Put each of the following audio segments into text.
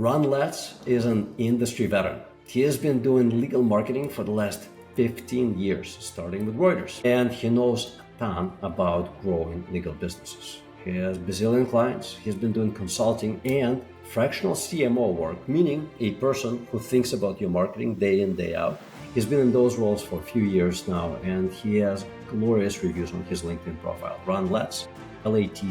Ron Latz is an industry veteran. He has been doing legal marketing for the last 15 years, starting with Reuters, and he knows a ton about growing legal businesses. He has bazillion clients. He's been doing consulting and fractional CMO work, meaning a person who thinks about your marketing day in, day out. He's been in those roles for a few years now, and he has glorious reviews on his LinkedIn profile. Ron Latz, Latz.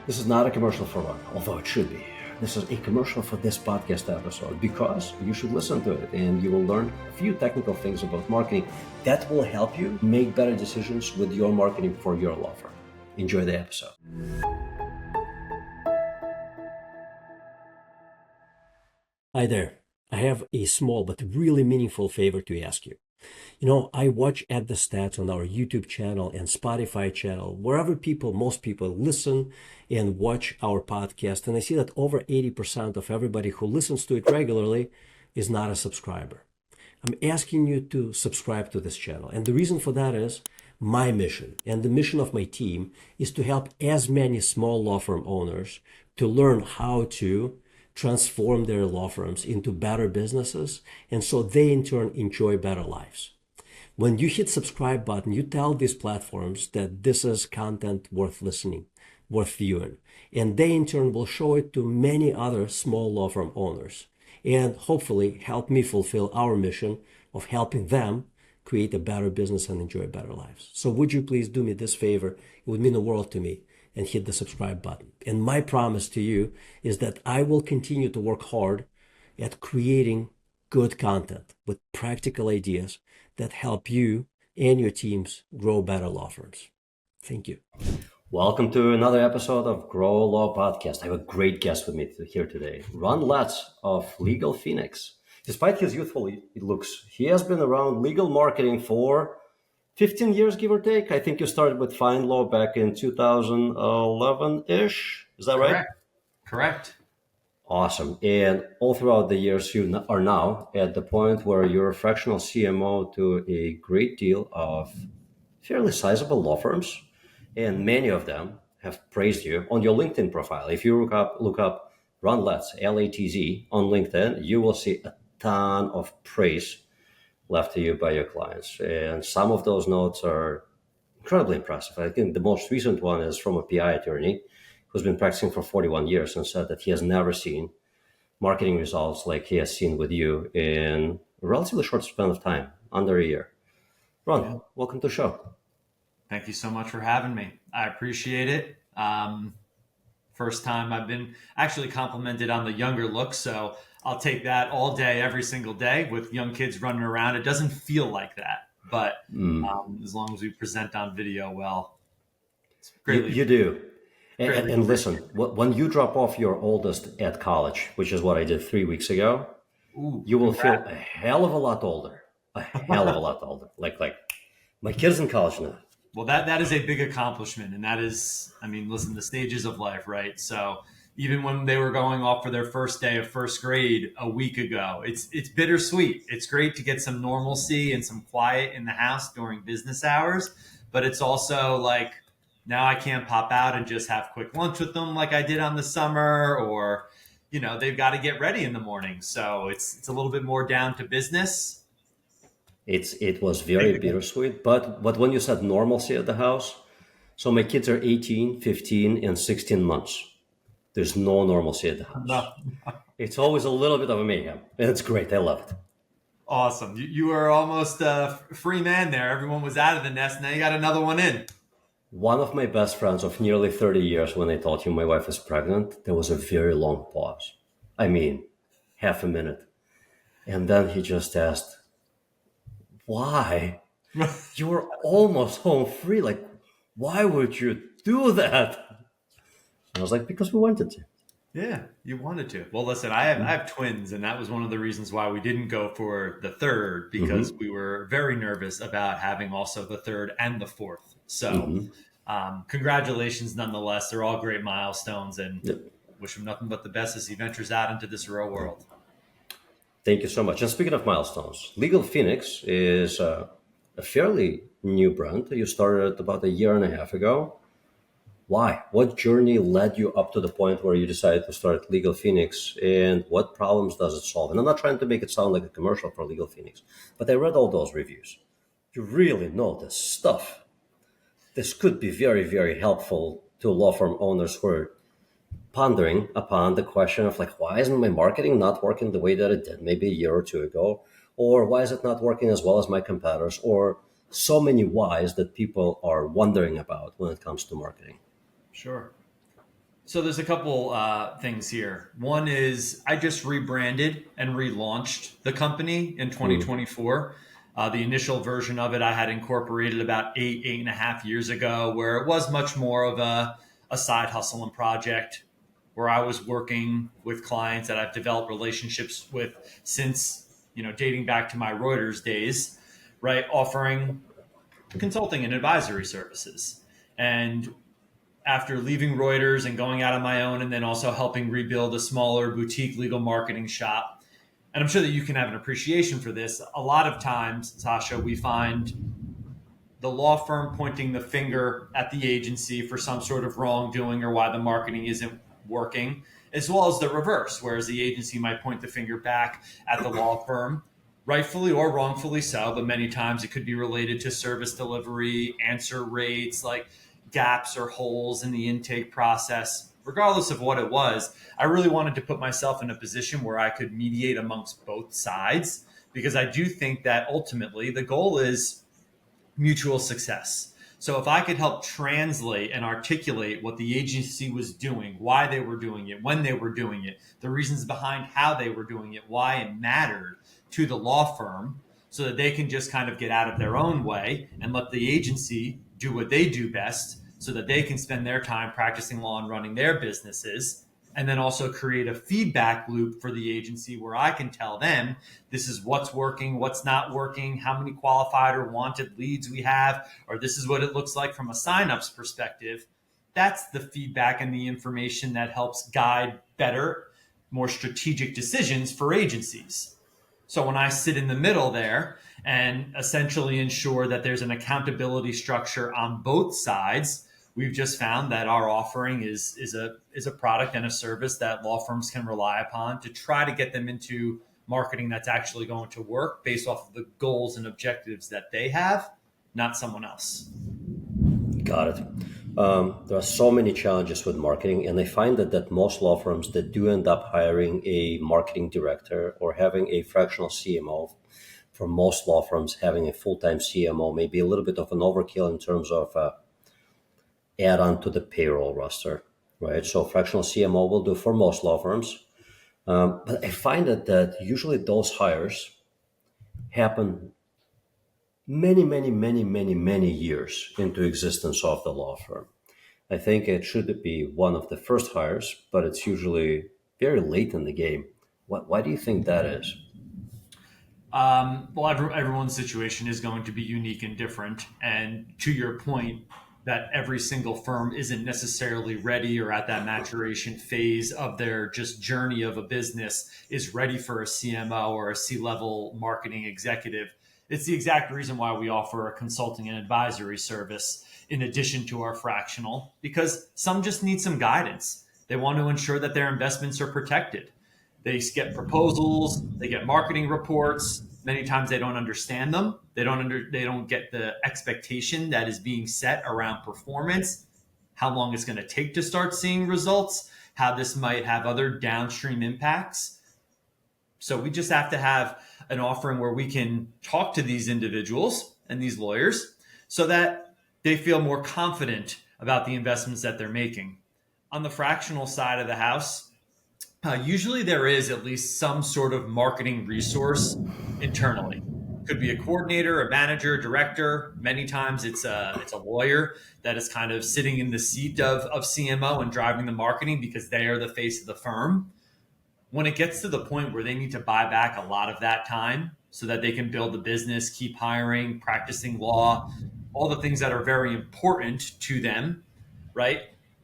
This is not a commercial for Ron, although it should be. This is a commercial for this podcast episode because you should listen to it and you will learn a few technical things about marketing that will help you make better decisions with your marketing for your law firm. Enjoy the episode. Hi there. I have a small but really meaningful favor to ask you. I watch at the stats on our YouTube channel and Spotify channel, wherever most people listen and watch our podcast. And I see that over 80% of everybody who listens to it regularly is not a subscriber. I'm asking you to subscribe to this channel. And the reason for that is my mission and the mission of my team is to help as many small law firm owners to learn how to transform their law firms into better businesses, and so they in turn enjoy better lives. When you hit subscribe button, you tell these platforms that this is content worth listening, worth viewing, and they in turn will show it to many other small law firm owners and hopefully help me fulfill our mission of helping them create a better business and enjoy better lives. So would you please do me this favor? It would mean the world to me. And hit the subscribe button. And my promise to you is that I will continue to work hard at creating good content with practical ideas that help you and your teams grow better law firms. Thank you. Welcome to another episode of Grow Law Podcast. I have a great guest with me here today, Ron Latz of LegalFenix. Despite his youthful looks, he has been around legal marketing for 15 years, give or take. I think you started with FindLaw back in 2011-ish. Is that right? Correct. Awesome. And all throughout the years, you are now at the point where you're a fractional CMO to a great deal of fairly sizable law firms. And many of them have praised you on your LinkedIn profile. If you look up Ron Latz, Latz, on LinkedIn, you will see a ton of praise left to you by your clients. And some of those notes are incredibly impressive. I think the most recent one is from a PI attorney who's been practicing for 41 years and said that he has never seen marketing results like he has seen with you in a relatively short span of time, under a year. Ron, welcome to the show. Thank you so much for having me. I appreciate it. First time I've been actually complimented on the younger look, so I'll take that all day, every single day with young kids running around. It doesn't feel like that, but as long as we present on video well, it's great. You do. And listen, when you drop off your oldest at college, which is what I did 3 weeks ago, you will feel a hell of a lot older. A hell of a lot older. Like my kid's in college now. Well, that is a big accomplishment. And that is, listen, the stages of life, right? So even when they were going off for their first day of first grade a week ago, it's bittersweet. It's great to get some normalcy and some quiet in the house during business hours, but it's also like, now I can't pop out and just have quick lunch with them like I did on the summer, or, they've got to get ready in the morning. So it's a little bit more down to business. It was very bittersweet, but when you said normalcy at the house, so my kids are 18, 15, and 16 months. There's no normalcy at the house. No. It's always a little bit of a mayhem, and it's great. I love it. Awesome. You were almost a free man there. Everyone was out of the nest. Now you got another one in. One of my best friends of nearly 30 years, when I told him my wife is pregnant, there was a very long pause. Half a minute. And then he just asked, why? You were almost home free. Like, why would you do that? I was like, because we wanted to. Yeah, you wanted to. Well, listen, I have twins, and that was one of the reasons why we didn't go for the third, because we were very nervous about having also the third and the fourth. So congratulations nonetheless. They're all great milestones, and wish him nothing but the best as he ventures out into this real world. Thank you so much. And speaking of milestones, LegalFenix is a fairly new brand. You started about a year and a half ago. Why? What journey led you up to the point where you decided to start LegalFenix, and what problems does it solve? And I'm not trying to make it sound like a commercial for LegalFenix, but I read all those reviews. You really know this stuff. This could be very, very helpful to law firm owners who are pondering upon the question of like, why isn't my marketing not working the way that it did maybe a year or two ago? Or why is it not working as well as my competitors? Or so many whys that people are wondering about when it comes to marketing. Sure. So there's a couple things here. One is I just rebranded and relaunched the company in Mm, 2024. The initial version of it I had incorporated about 8.5 years ago, where it was much more of a side hustle and project where I was working with clients that I've developed relationships with since, dating back to my Reuters days, right? Offering consulting and advisory services. And after leaving Reuters and going out on my own, and then also helping rebuild a smaller boutique legal marketing shop. And I'm sure that you can have an appreciation for this. A lot of times, Sasha, we find the law firm pointing the finger at the agency for some sort of wrongdoing or why the marketing isn't working, as well as the reverse, whereas the agency might point the finger back at the law firm, rightfully or wrongfully so, but many times it could be related to service delivery, answer rates, like gaps or holes in the intake process. Regardless of what it was, I really wanted to put myself in a position where I could mediate amongst both sides because I do think that ultimately the goal is mutual success. So if I could help translate and articulate what the agency was doing, why they were doing it, when they were doing it, the reasons behind how they were doing it, why it mattered to the law firm, so that they can just kind of get out of their own way and let the agency do what they do best so that they can spend their time practicing law and running their businesses, and then also create a feedback loop for the agency where I can tell them this is what's working, what's not working, how many qualified or wanted leads we have, or this is what it looks like from a signups perspective. That's the feedback and the information that helps guide better, more strategic decisions for agencies. So when I sit in the middle there and essentially ensure that there's an accountability structure on both sides, we've just found that our offering is a product and a service that law firms can rely upon to try to get them into marketing that's actually going to work based off of the goals and objectives that they have, not someone else. got it. There are so many challenges with marketing, and I find that most law firms that do end up hiring a marketing director or having a fractional CMO, for most law firms, having a full-time CMO may be a little bit of an overkill in terms of add on to the payroll roster, right? So fractional CMO will do for most law firms. But I find that usually those hires happen many, many, many, many, many years into existence of the law firm. I think it should be one of the first hires, but it's usually very late in the game. Why do you think that is? Well, everyone's situation is going to be unique and different. And to your point, that every single firm isn't necessarily ready or at that maturation phase of their just journey of a business is ready for a CMO or a C-level marketing executive. It's the exact reason why we offer a consulting and advisory service in addition to our fractional, because some just need some guidance. They want to ensure that their investments are protected. They get proposals, they get marketing reports. Many times they don't understand them. They don't get the expectation that is being set around performance, how long it's going to take to start seeing results, how this might have other downstream impacts. So we just have to have an offering where we can talk to these individuals and these lawyers so that they feel more confident about the investments that they're making. On the fractional side of the house, usually there is at least some sort of marketing resource internally. Could be a coordinator, a manager, a director. Many times it's a lawyer that is kind of sitting in the seat of CMO and driving the marketing because they are the face of the firm. When it gets to the point where they need to buy back a lot of that time so that they can build the business, keep hiring, practicing law, all the things that are very important to them, right?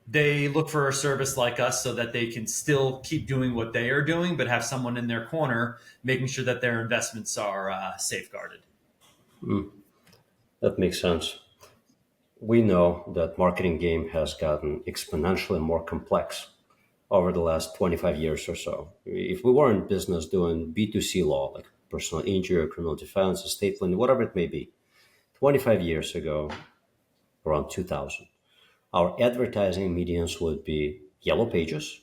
They look for a service like us so that they can still keep doing what they are doing, but have someone in their corner making sure that their investments are safeguarded. That makes sense. We know that marketing game has gotten exponentially more complex over the last 25 years or so. If we were in business doing B2C law, like personal injury, criminal defense, estate planning, whatever it may be, 25 years ago, around 2000, our advertising mediums would be yellow pages.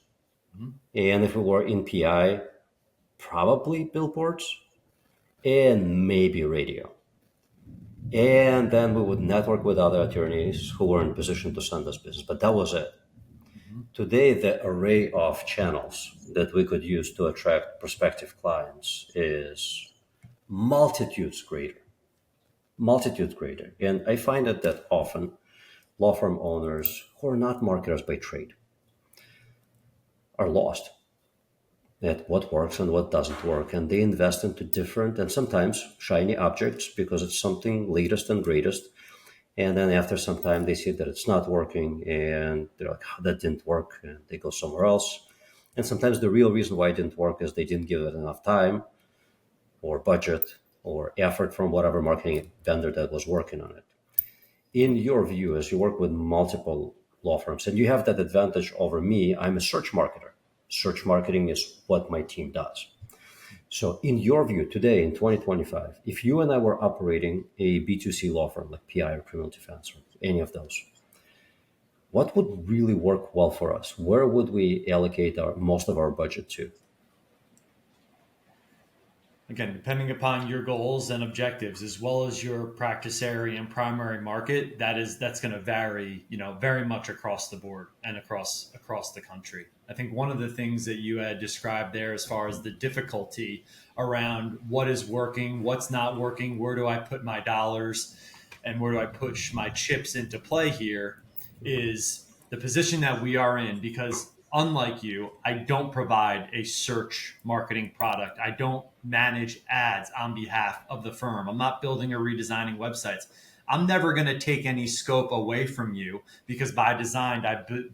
Mhm. And if we were in PI, probably billboards and maybe radio. And then we would network with other attorneys who were in position to send us business. But that was it. Mhm. Today, the array of channels that we could use to attract prospective clients is multitudes greater, multitudes greater. And I find that often law firm owners who are not marketers by trade are lost at what works and what doesn't work. And they invest into different and sometimes shiny objects because it's something latest and greatest. And then after some time, they see that it's not working and they're like, "Oh, that didn't work." And they go somewhere else. And sometimes the real reason why it didn't work is they didn't give it enough time or budget or effort from whatever marketing vendor that was working on it. In your view, as you work with multiple law firms and you have that advantage over me, I'm a search marketer. Search marketing is what my team does. So, in your view, today in 2025, if you and I were operating a B2C law firm like PI or criminal defense or any of those, what would really work well for us? Where would we allocate our most of our budget to? Again, depending upon your goals and objectives, as well as your practice area and primary market, that's going to vary, very much across the board and across the country. I think one of the things that you had described there, as far as the difficulty around what is working, what's not working, where do I put my dollars, and where do I push my chips into play here, is the position that we are in. Because unlike you, I don't provide a search marketing product. I don't manage ads on behalf of the firm. I'm not building or redesigning websites. I'm never going to take any scope away from you, because by design,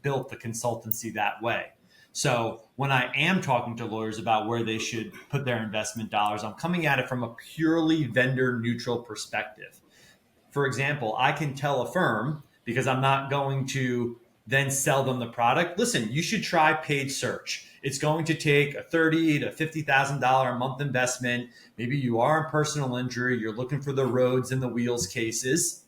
built the consultancy that way. So when I am talking to lawyers about where they should put their investment dollars, I'm coming at it from a purely vendor neutral perspective. For example, I can tell a firm, because I'm not going to then sell them the product, listen, you should try paid search. It's going to take a $30,000 to $50,000 a month investment. Maybe you are in personal injury, you're looking for the roads and the wheels cases.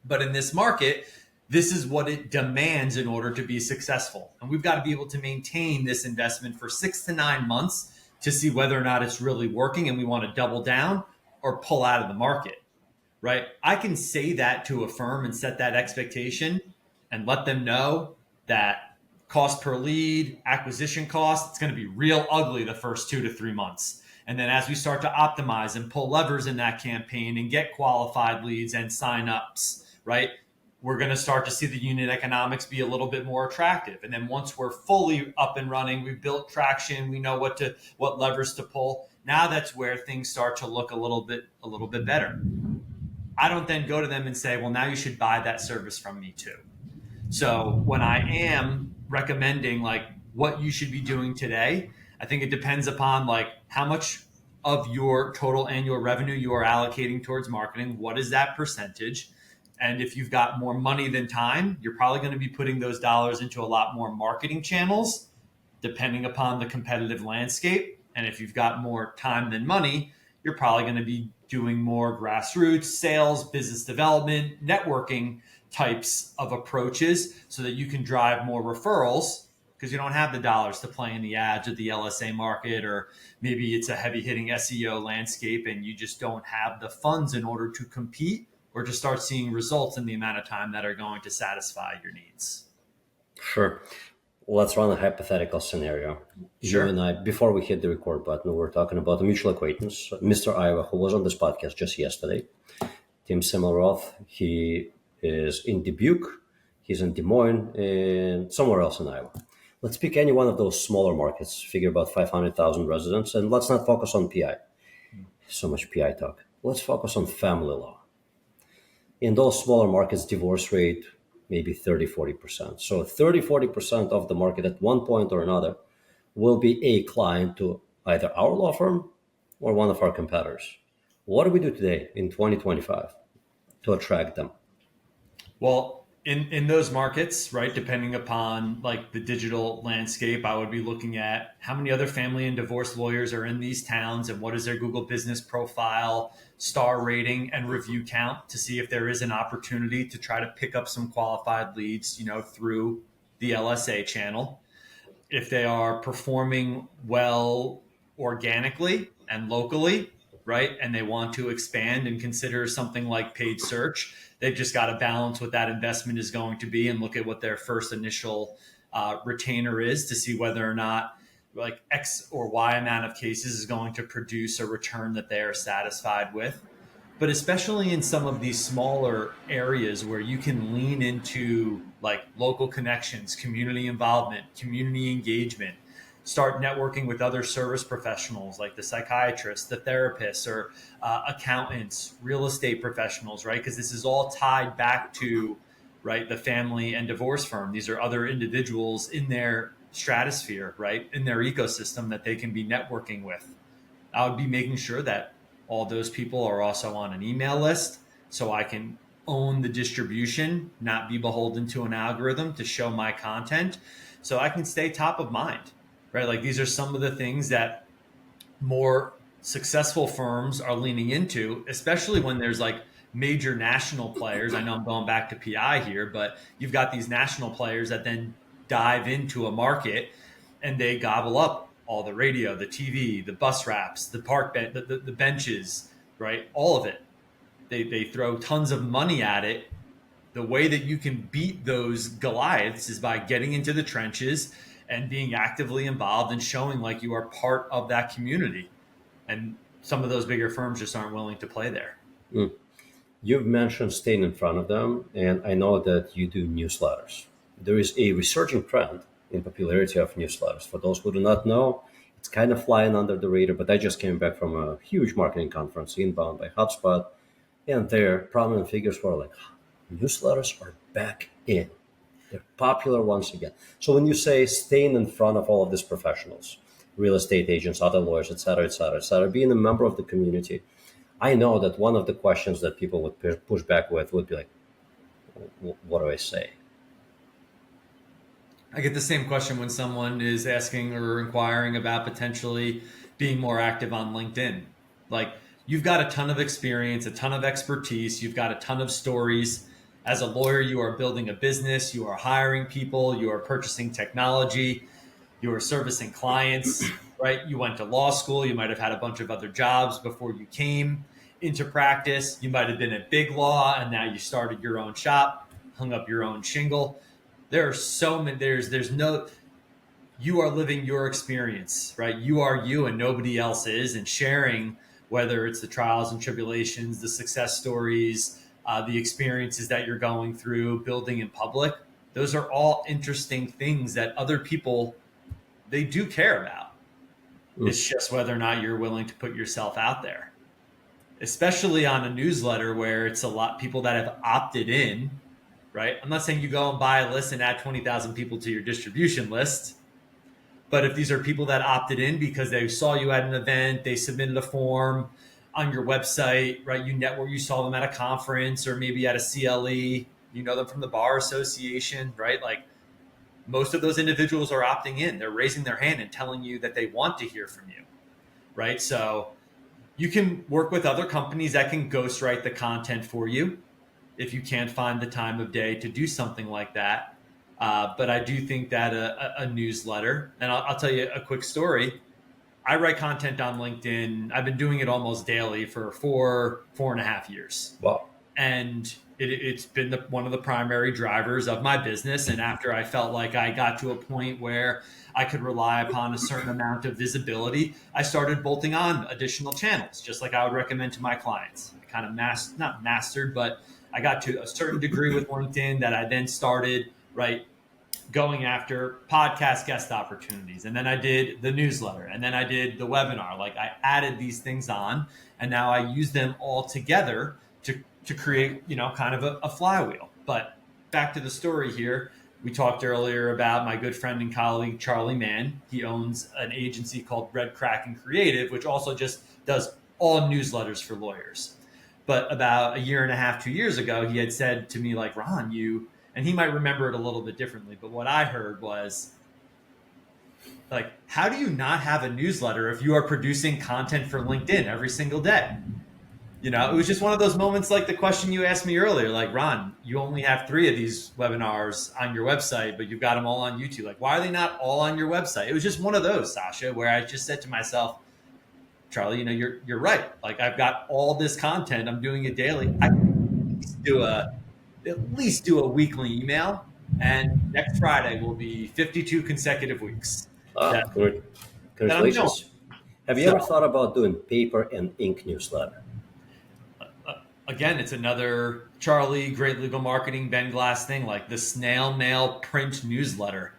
But in this market, this is what it demands in order to be successful. And we've got to be able to maintain this investment for 6 to 9 months to see whether or not it's really working and we want to double down or pull out of the market. Right? I can say that to a firm and set that expectation and let them know that cost per lead, acquisition cost, it's going to be real ugly the first 2 to 3 months. And then as we start to optimize and pull levers in that campaign and get qualified leads and sign-ups, right, we're going to start to see the unit economics be a little bit more attractive. And then once we're fully up and running, we've built traction, we know what levers to pull. Now that's where things start to look a little bit better. I don't then go to them and say, well, now you should buy that service from me too. So when I am recommending like what you should be doing today, I think it depends upon like how much of your total annual revenue you are allocating towards marketing. What is that percentage? And if you've got more money than time, you're probably going to be putting those dollars into a lot more marketing channels, depending upon the competitive landscape. And if you've got more time than money, you're probably going to be doing more grassroots sales, business development, networking types of approaches so that you can drive more referrals, because you don't have the dollars to play in the ads or the LSA market, or maybe it's a heavy hitting SEO landscape and you just don't have the funds in order to compete or to start seeing results in the amount of time that are going to satisfy your needs. Sure. Let's run a hypothetical scenario. Sure. You and I, before we hit the record button, we were talking about a mutual acquaintance, Mr. Iowa, who was on this podcast just yesterday. Tim Simmelroth, he is in Dubuque, he's in Des Moines, and somewhere else in Iowa. Let's pick any one of those smaller markets, figure about 500,000 residents, and let's not focus on PI. So much PI talk. Let's focus on family law. In those smaller markets, divorce rate maybe 30-40%. So 30-40% of the market at one point or another will be a client to either our law firm or one of our competitors. What do we do today in 2025 to attract them? Well, in those markets, right, depending upon like the digital landscape, I would be looking at how many other family and divorce lawyers are in these towns and what is their Google business profile, star rating, and review count to see if there is an opportunity to try to pick up some qualified leads, through the LSA channel. If they are performing well organically and locally, right, and they want to expand and consider something like paid search, they've just got to balance what that investment is going to be and look at what their first initial retainer is to see whether or not like X or Y amount of cases is going to produce a return that they are satisfied with. But especially in some of these smaller areas where you can lean into like local connections, community involvement, community engagement, start networking with other service professionals like the psychiatrists, the therapists, or accountants, real estate professionals, right? Because this is all tied back to, right, the family and divorce firm. These are other individuals in their stratosphere, right, in their ecosystem that they can be networking with. I would be making sure that all those people are also on an email list so I can own the distribution, not be beholden to an algorithm to show my content so I can stay top of mind, right? Like these are some of the things that more successful firms are leaning into, especially when there's like major national players. I know I'm going back to PI here, but you've got these national players that then dive into a market and they gobble up all the radio, the TV, the bus wraps, the park the benches, right? All of it. They throw tons of money at it. The way that you can beat those Goliaths is by getting into the trenches and being actively involved and showing like you are part of that community. And some of those bigger firms just aren't willing to play there. Mm. You've mentioned staying in front of them, and I know that you do newsletters. There is a resurging trend in popularity of newsletters. For those who do not know, it's kind of flying under the radar, but I just came back from a huge marketing conference inbound by HubSpot, and their prominent figures were like, newsletters are back in. They're popular once again. So when you say staying in front of all of these professionals, real estate agents, other lawyers, et cetera, et cetera, et cetera, being a member of the community, I know that one of the questions that people would push back with would be like, what do I say? I get the same question when someone is asking or inquiring about potentially being more active on LinkedIn. Like, you've got a ton of experience, a ton of expertise, you've got a ton of stories. As a lawyer, you are building a business, you are hiring people, you are purchasing technology, you are servicing clients, right? You went to law school, you might have had a bunch of other jobs before you came into practice. You might have been at big law and now you started your own shop, hung up your own shingle. There are so many, there's no, you are living your experience, right? You are you and nobody else is, and sharing, whether it's the trials and tribulations, the success stories, the experiences that you're going through, building in public. Those are all interesting things that other people, they do care about. It's just whether or not you're willing to put yourself out there, especially on a newsletter where it's a lot people that have opted in, right? I'm not saying you go and buy a list and add 20,000 people to your distribution list. But if these are people that opted in because they saw you at an event, they submitted a form on your website, right? You network, you saw them at a conference or maybe at a CLE, you know them from the bar association, right? Like most of those individuals are opting in. They're raising their hand and telling you that they want to hear from you, right? So you can work with other companies that can ghostwrite the content for you if you can't find the time of day to do something like that. But I do think that a newsletter, and I'll tell you a quick story. I write content on LinkedIn. I've been doing it almost daily for 4.5 years. Wow. And it's been one of the primary drivers of my business. And after I felt like I got to a point where I could rely upon a certain amount of visibility, I started bolting on additional channels, just like I would recommend to my clients. I kind of not mastered, but I got to a certain degree with LinkedIn that I then started, right, going after podcast guest opportunities. And then I did the newsletter, and then I did the webinar. Like I added these things on, and now I use them all together to create, kind of a flywheel. But back to the story here. We talked earlier about my good friend and colleague, Charlie Mann. He owns an agency called Red Kraken Creative, which also just does all newsletters for lawyers. But about a year and a half, 2 years ago, he had said to me, like, Ron, and he might remember it a little bit differently, but what I heard was, like, how do you not have a newsletter if you are producing content for LinkedIn every single day? It was just one of those moments, like the question you asked me earlier, like, Ron, you only have 3 of these webinars on your website, but you've got them all on YouTube. Like, why are they not all on your website? It was just one of those, Sasha, where I just said to myself, Charlie, you're right. Like, I've got all this content. I'm doing it daily. I can at least do a weekly email. And next Friday will be 52 consecutive weeks Ah, that, that I'm doing. congratulations. Have you So ever thought about doing paper and ink newsletter? again, it's another Charlie, Great Legal Marketing, Ben Glass thing, like the snail mail print newsletter.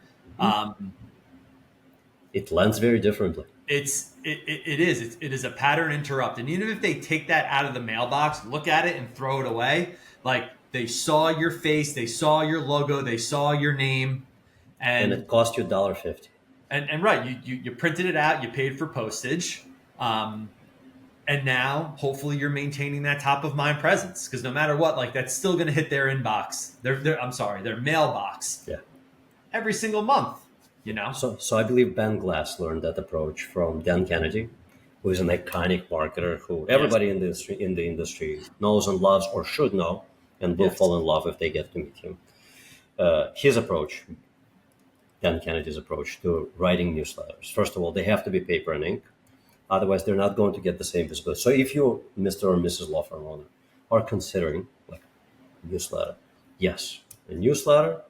It lands very differently. It is a pattern interrupt. And even if they take that out of the mailbox, look at it and throw it away, like they saw your face, they saw your logo, they saw your name, And and it cost you $1.50. and right, you printed it out, you paid for postage, and now hopefully you're maintaining that top of mind presence, because no matter what, like, that's still going to hit their inbox, their mailbox Yeah. every single month. So I believe Ben Glass learned that approach from Dan Kennedy, who is an iconic marketer who everybody in the industry knows and loves, or should know, and will Yes. fall in love if they get to meet him. His approach, Dan Kennedy's approach to writing newsletters. First of all, they have to be paper and ink. Otherwise, they're not going to get the same visibility. So if you, Mr. or Mrs. Law Firm owner, are considering like a newsletter, yes, a newsletter,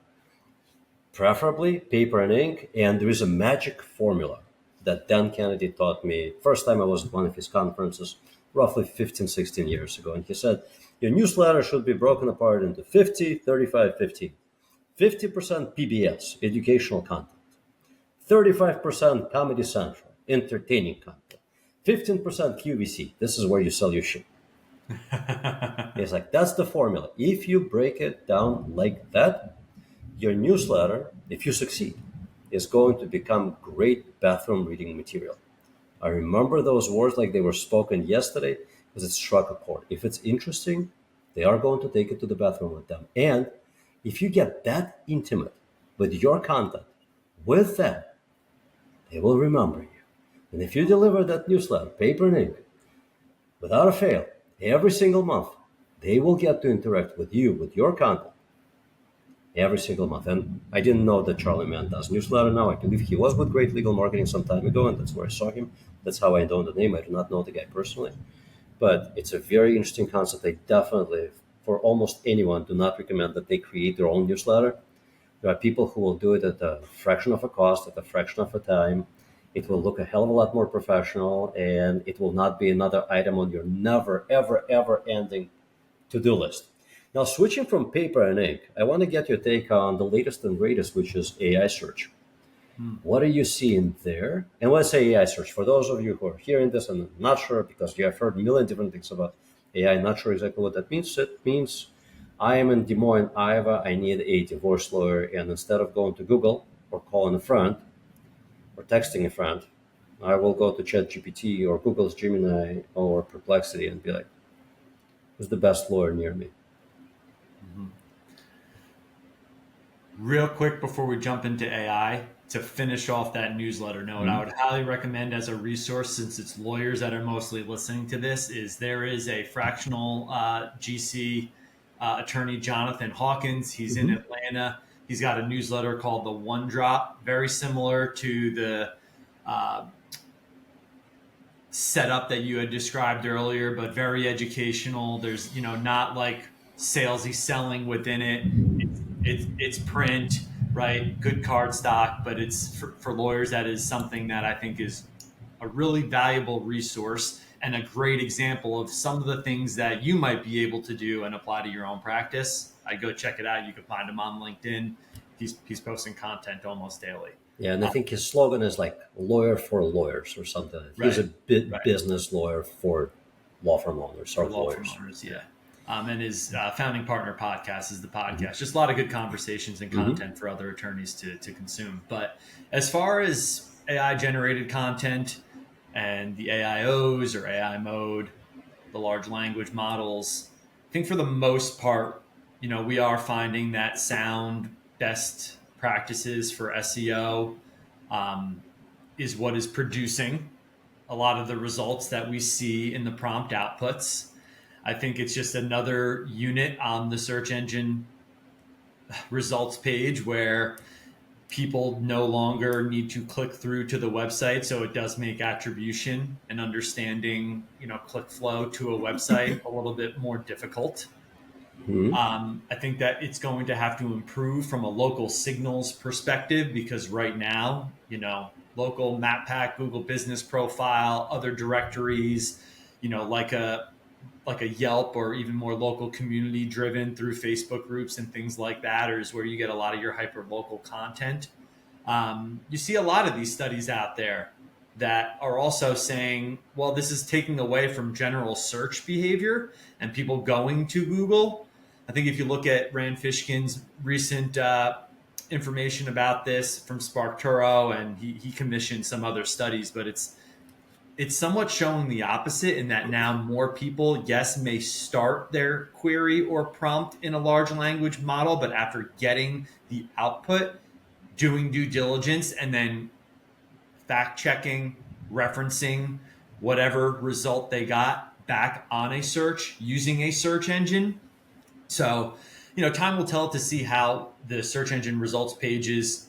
preferably paper and ink. And there is a magic formula that Dan Kennedy taught me. First time I was at one of his conferences, roughly 15, 16 years ago. And he said, your newsletter should be broken apart into 50, 35, 15. 50% PBS, educational content. 35% Comedy Central, entertaining content. 15% QVC, this is where you sell your shit. It's like, that's the formula. If you break it down like that, your newsletter, if you succeed, is going to become great bathroom reading material. I remember those words like they were spoken yesterday because it struck a chord. If it's interesting, they are going to take it to the bathroom with them. And if you get that intimate with your content, with them, they will remember you. And if you deliver that newsletter, paper and ink, without a fail, every single month, they will get to interact with you, with your content, every single month. And I didn't know that Charlie Mann does newsletter now. I believe he was with Great Legal Marketing some time ago, and that's where I saw him. That's how I know the name. I do not know the guy personally. But it's a very interesting concept. I definitely, for almost anyone, do not recommend that they create their own newsletter. There are people who will do it at a fraction of a cost, at a fraction of a time. It will look a hell of a lot more professional, and it will not be another item on your never, ever, ever ending to-do list. Now, switching from paper and ink, I want to get your take on the latest and greatest, which is AI search. What are you seeing there? And when I say AI search, for those of you who are hearing this and not sure because you have heard a million different things about AI, not sure exactly what that means. It means I am in Des Moines, Iowa. I need a divorce lawyer. And instead of going to Google or calling a friend or texting a friend, I will go to ChatGPT or Google's Gemini or Perplexity and be like, who's the best lawyer near me? Real quick before we jump into AI, to finish off that newsletter note, I would highly recommend as a resource, since it's lawyers that are mostly listening to this, is there is a fractional GC attorney, Jonathan Hawkins. He's in Atlanta. He's got a newsletter called the One Drop, very similar to the setup that you had described earlier, but very educational. There's, not like salesy selling within it. It's print, right? Good card stock, but it's for lawyers. That is something that I think is a really valuable resource and a great example of some of the things that you might be able to do and apply to your own practice. I go check it out. You can find him on LinkedIn. He's posting content almost daily. Yeah, and I think his slogan is like lawyer for lawyers or something. He's a business lawyer for law firm owners or lawyers. Firm owners, yeah. And his founding partner podcast is the podcast. Just a lot of good conversations and content for other attorneys to consume. But as far as AI generated content and the AIOs or AI mode, the large language models, I think for the most part, we are finding that sound best practices for SEO um, is what is producing a lot of the results that we see in the prompt outputs. I think it's just another unit on the search engine results page where people no longer need to click through to the website. So it does make attribution and understanding, click flow to a website a little bit more difficult. Hmm. I think that it's going to have to improve from a local signals perspective because right now, local map pack, Google Business Profile, other directories, like a Yelp or even more local community driven through Facebook groups and things like that, or is where you get a lot of your hyper local content. You see a lot of these studies out there that are also saying, well, this is taking away from general search behavior and people going to Google. I think if you look at Rand Fishkin's recent information about this from SparkToro, and he commissioned some other studies, but it's somewhat showing the opposite in that now more people, yes, may start their query or prompt in a large language model, but after getting the output, doing due diligence and then fact checking, referencing whatever result they got back on a search using a search engine. So, time will tell to see how the search engine results pages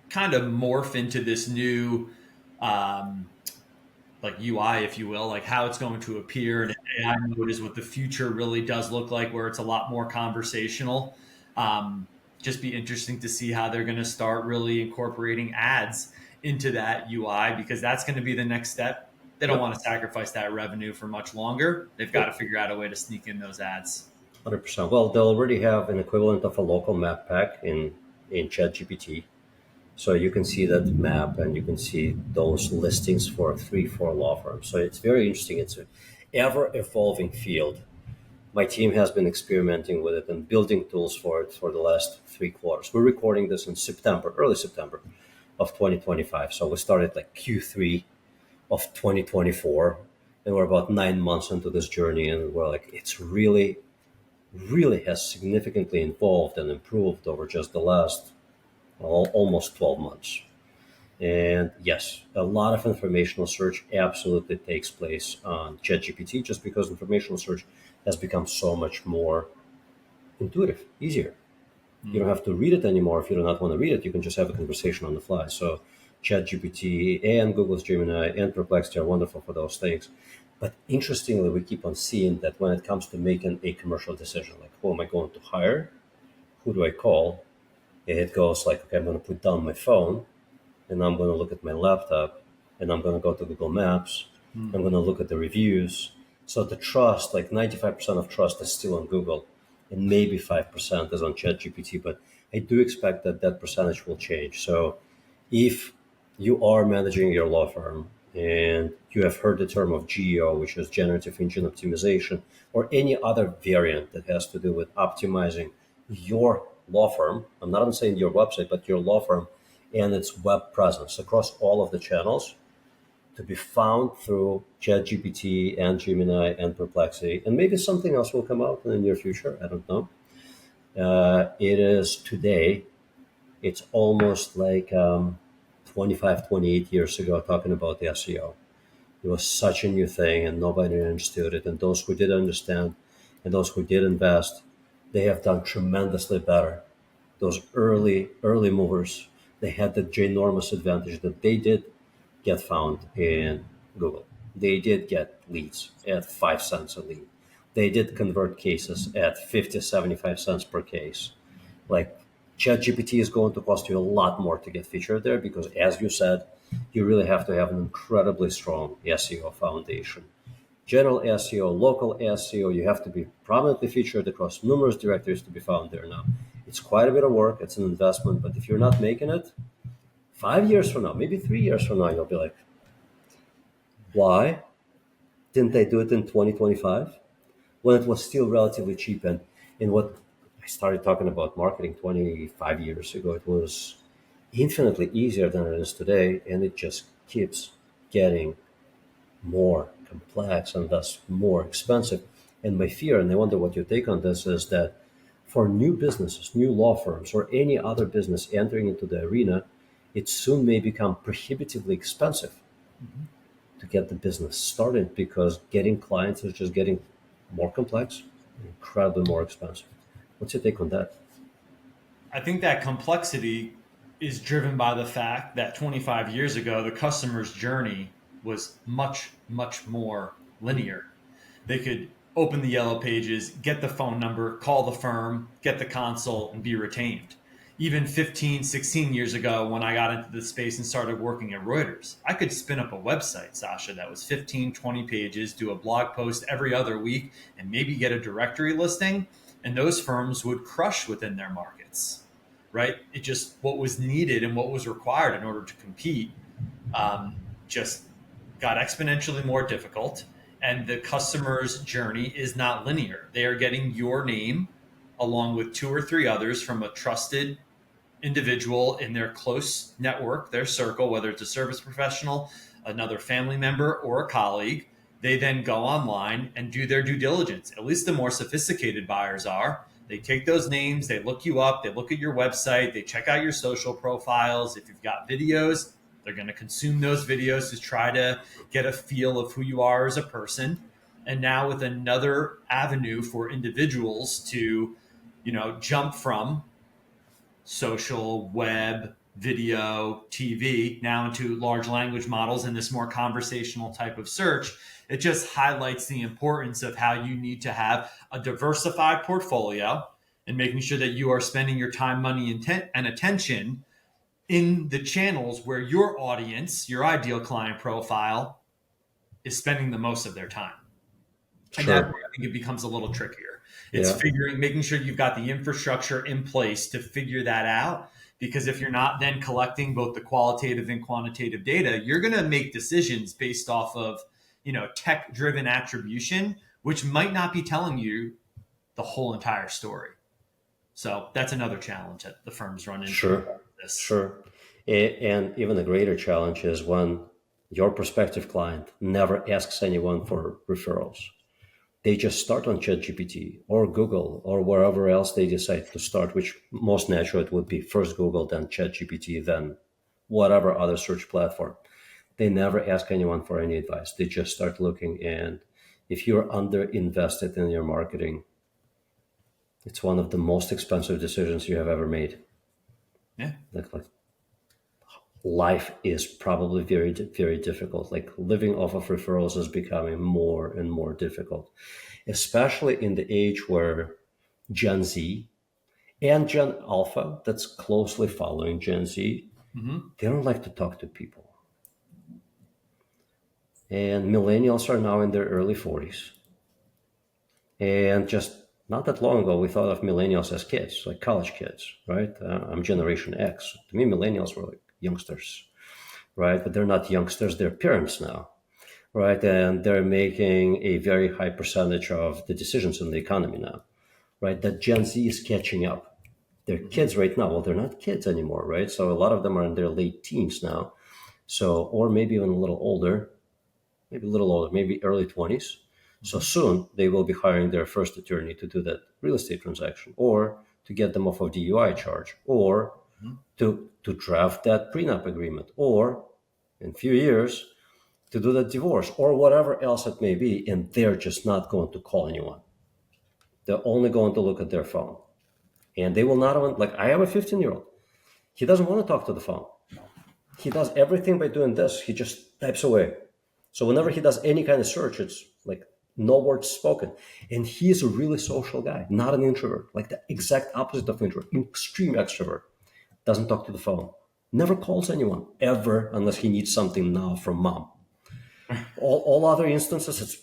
kind of morph into this new um, like UI, if you will, like how it's going to appear. And AI mode is what the future really does look like, where it's a lot more conversational. Um, just be interesting to see how they're going to start really incorporating ads into that UI because that's going to be the next step. They don't Yep. want to sacrifice that revenue for much longer. They've got to Yep. figure out a way to sneak in those ads. 100%. Well, they'll already have an equivalent of a local map pack in ChatGPT. So you can see that map and you can see those listings for 3, 4 law firms. So it's very interesting. It's an ever evolving field. My team has been experimenting with it and building tools for it for the last 3 quarters. We're recording this in September, early September of 2025. So we started like Q3 of 2024, and we're about 9 months into this journey. And we're like, it's really, really has significantly evolved and improved over just the last almost 12 months. And yes, a lot of informational search absolutely takes place on ChatGPT just because informational search has become so much more intuitive, easier. You don't have to read it anymore. If you do not want to read it, you can just have a conversation on the fly. So ChatGPT and Google's Gemini and Perplexity are wonderful for those things. But interestingly, we keep on seeing that when it comes to making a commercial decision, like who am I going to hire? Who do I call? It goes like, okay, I'm going to put down my phone and I'm going to look at my laptop and I'm going to go to Google Maps. I'm going to look at the reviews. So the trust, like 95% of trust is still on Google and maybe 5% is on ChatGPT, but I do expect that that percentage will change. So if you are managing your law firm and you have heard the term of GEO, which is generative engine optimization, or any other variant that has to do with optimizing your law firm, I'm not even saying your website, but your law firm and its web presence across all of the channels to be found through ChatGPT and Gemini and Perplexity, and maybe something else will come out in the near future. I don't know. It is today, it's almost like 25, 28 years ago talking about the SEO. It was such a new thing and nobody understood it. And those who did understand and those who did invest, they have done tremendously better. Those early movers, they had the ginormous advantage that they did get found in Google. They did get leads at 5 cents a lead. They did convert cases at 50, 75 cents per case. Like ChatGPT is going to cost you a lot more to get featured there because, as you said, you really have to have an incredibly strong SEO foundation. General SEO, local SEO, you have to be prominently featured across numerous directories to be found there now. It's quite a bit of work, it's an investment, but if you're not making it, 5 years from now, maybe 3 years from now, you'll be like, why didn't I do it in 2025 when it was still relatively cheap? And in what I started talking about marketing 25 years ago, it was infinitely easier than it is today, and it just keeps getting more complex and thus more expensive. And my fear, and I wonder what your take on this is, that for new businesses, new law firms, or any other business entering into the arena, it soon may become prohibitively expensive Mhm. to get the business started because getting clients is just getting more complex, incredibly more expensive. What's your take on that? I think that complexity is driven by the fact that 25 years ago, the customer's journey was much, much more linear. They could open the yellow pages, get the phone number, call the firm, get the consult, and be retained. Even 15, 16 years ago, when I got into the space and started working at Reuters, I could spin up a website, Sasha, that was 15, 20 pages, do a blog post every other week, and maybe get a directory listing. And those firms would crush within their markets, right? It just what was needed and what was required in order to compete just got exponentially more difficult. And the customer's journey is not linear. They are getting your name along with two or three others from a trusted individual in their close network, their circle, whether it's a service professional, another family member, or a colleague. They then go online and do their due diligence. At least the more sophisticated buyers are. They take those names, they look you up, they look at your website, they check out your social profiles. If you've got videos, they're going to consume those videos to try to get a feel of who you are as a person. And now with another avenue for individuals to, jump from social, web, video, TV, now into large language models and this more conversational type of search, it just highlights the importance of how you need to have a diversified portfolio and making sure that you are spending your time, money, and attention in the channels where your audience, your ideal client profile, is spending the most of their time. And that's Sure. where I think it becomes a little trickier. It's Yeah. making sure you've got the infrastructure in place to figure that out. Because if you're not then collecting both the qualitative and quantitative data, you're going to make decisions based off of, tech driven attribution, which might not be telling you the whole entire story. So that's another challenge that the firms run into Sure. this. Sure. And even a greater challenge is when your prospective client never asks anyone for referrals. They just start on ChatGPT or Google or wherever else they decide to start, which most natural it would be first Google, then ChatGPT, then whatever other search platform. They never ask anyone for any advice. They just start looking. And if you're under invested in your marketing, it's one of the most expensive decisions you have ever made. Yeah. Like life is probably very, very difficult. Like living off of referrals is becoming more and more difficult, especially in the age where Gen Z and Gen Alpha, that's closely following Gen Z, Mm-hmm. they don't like to talk to people. And millennials are now in their early 40s. And just not that long ago, we thought of millennials as kids, like college kids, right? I'm Generation X. To me, millennials were like youngsters, right? But they're not youngsters, they're parents now, right? And they're making a very high percentage of the decisions in the economy now, right? That Gen Z is catching up. They're kids right now. Well, they're not kids anymore, right? So a lot of them are in their late teens now. So, or maybe even a little older, maybe early 20s. So Mm-hmm. soon they will be hiring their first attorney to do that real estate transaction or to get them off of DUI charge or Mm-hmm. to draft that prenup agreement or in a few years to do that divorce or whatever else it may be. And they're just not going to call anyone. They're only going to look at their phone. And they will not even, like I have a 15-year-old. He doesn't want to talk to the phone. He does everything by doing this. He just types away. So whenever he does any kind of search, it's like no words spoken. And he is a really social guy, not an introvert, like the exact opposite of introvert, extreme extrovert. Doesn't talk to the phone, never calls anyone ever unless he needs something now from mom. All other instances, it's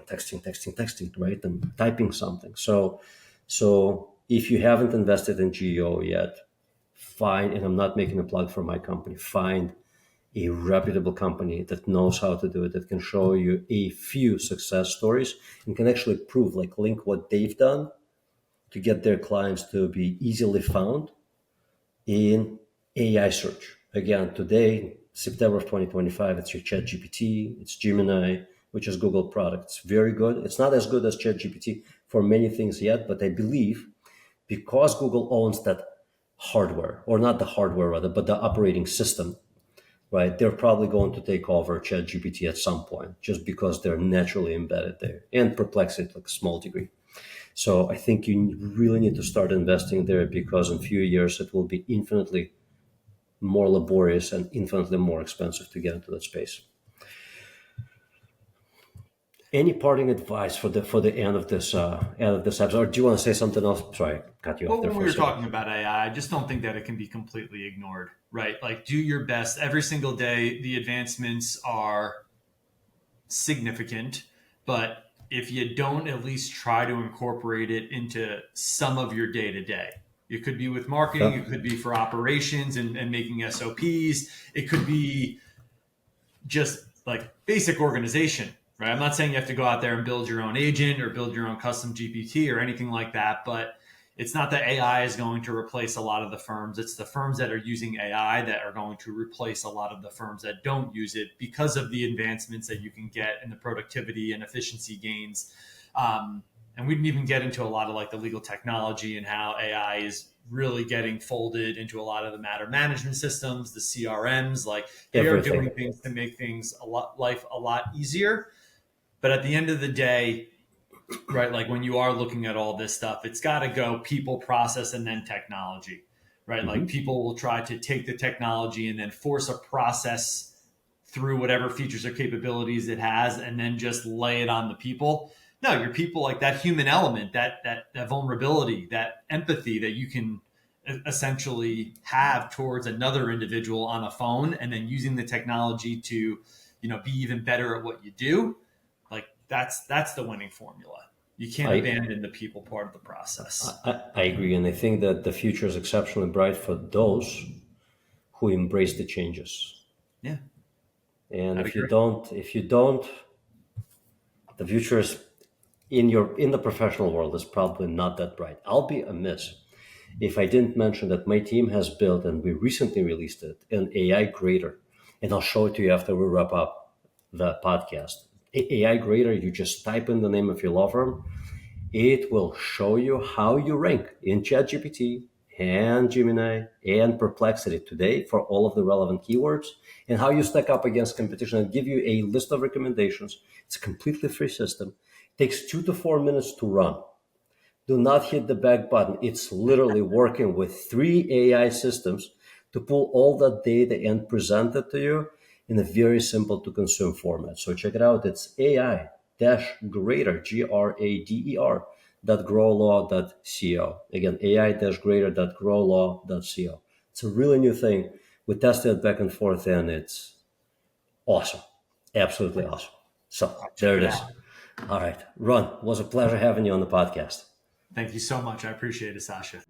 texting, right? And typing something. So if you haven't invested in GEO yet, find, and I'm not making a plug for my company, find a reputable company that knows how to do it, that can show you a few success stories and can actually prove, like link what they've done to get their clients to be easily found in AI search. Again, today, September of 2025, it's your Chat GPT, it's Gemini, which is Google product. It's very good. It's not as good as ChatGPT for many things yet, but I believe because Google owns that hardware, or not the hardware rather, but the operating system, right? They're probably going to take over ChatGPT at some point, just because they're naturally embedded there, and Perplexity to like a small degree. So I think you really need to start investing there, because in a few years it will be infinitely more laborious and infinitely more expensive to get into that space. Any parting advice for the end of this episode, or do you want to say something else? Sorry, I cut you off Well, there when for we a were second. talking about AI, I just don't think that it can be completely ignored, right? Like, do your best every single day. The advancements are significant, but if you don't at least try to incorporate it into some of your day to day, it could be with marketing, Yeah, it could be for operations and making SOPs, it could be just like basic organization, right? I'm not saying you have to go out there and build your own agent or build your own custom GPT or anything like that, but it's not that AI is going to replace a lot of the firms. It's the firms that are using AI that are going to replace a lot of the firms that don't use it, because of the advancements that you can get in the productivity and efficiency gains. And we didn't even get into a lot of like the legal technology and how AI is really getting folded into a lot of the matter management systems, the CRMs. Like, they are everything. doing things to make things life a lot easier. But at the end of the day, right, like when you are looking at all this stuff, it's got to go people, process, and then technology, right? Like, Hmm. people will try to take the technology and then force a process through whatever features or capabilities it has, and then just lay it on the people. No, your people, like that human element, that vulnerability, that empathy that you can essentially have towards another individual on a phone, and then using the technology to, be even better at what you do. Like, that's the winning formula. You can't I, abandon the people part of the process. I agree, and I think that the future is exceptionally bright for those who embrace the changes. Yeah, And I'd agree. if you don't, the future is in the professional world is probably not that bright. I'll be amiss if I didn't mention that my team has built, and we recently released it, an AI grader. And I'll show it to you after we wrap up the podcast. AI grader, you just type in the name of your law firm. It will show you how you rank in ChatGPT and Gemini and Perplexity today for all of the relevant keywords, and how you stack up against competition, and give you a list of recommendations. It's a completely free system. It takes 2 to 4 minutes to run. Do not hit the back button. It's literally working with 3 AI systems to pull all that data and present it to you in a very simple to consume format. So check it out. It's AI-grader, GRADER, .growlaw.co. Again, AI-grader.growlaw.co. It's a really new thing. We tested it back and forth, and it's awesome. Absolutely awesome. So I'll check there it it is. out. All right. Ron, it was a pleasure having you on the podcast. Thank you so much. I appreciate it, Sasha.